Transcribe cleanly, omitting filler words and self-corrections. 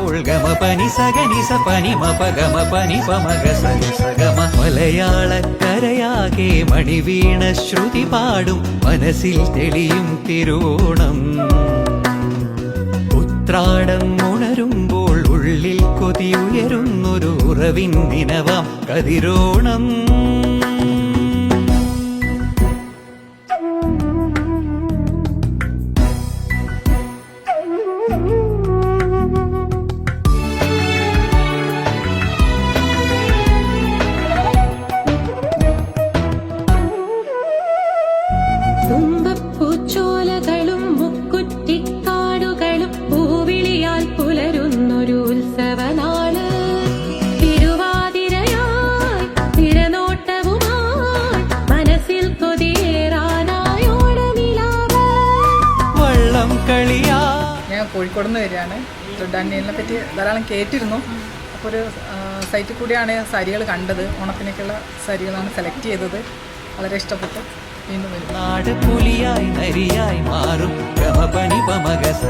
ഉണരുമ്പോൾ ഗമ പനി സഗനി സ പനി മപ ഗമ പനി പമഗ സനി സഗമ. മലയാളക്കരയാകെ മണിവീണ ശ്രുതി പാടും മനസ്സിൽ തെളിയും തിരുവോണം. ഉത്രാടം ഉണരുമ്പോൾ ഉള്ളിൽ കൊതിയുയരുന്നൊരു ഉറവിൻ നിനവാം കതിരോണം. തുമ്പപ്പൂച്ചോലകളും മുക്കുറ്റിക്കാടുകളും പൂവിളിയാൽ പുലരുന്നൊരു ഉത്സവനാള്. തിരുവാതിരയായി തിരനോട്ടവുമായി മനസ്സിൽ കൊതിയേറാനായോടനിലാവ്. വള്ളം കളിയാ. ഞാൻ കോഴിക്കോട് നിന്ന് വരികയാണ്. ഡാനിയലിനെ പറ്റി ധാരാളം കേട്ടിരുന്നു. അപ്പോൾ ഒരു സൈറ്റിൽ കൂടിയാണ് സാരികൾ കണ്ടത്. ഓണത്തിനൊക്കെയുള്ള സാരികളാണ് സെലക്ട് ചെയ്തത്. വളരെ ഇഷ്ടപ്പെട്ടു. വീണ്ടും വരും. നാട് പുലിയായി നരിയായി മാറും ഗമ പനി പമഗ സ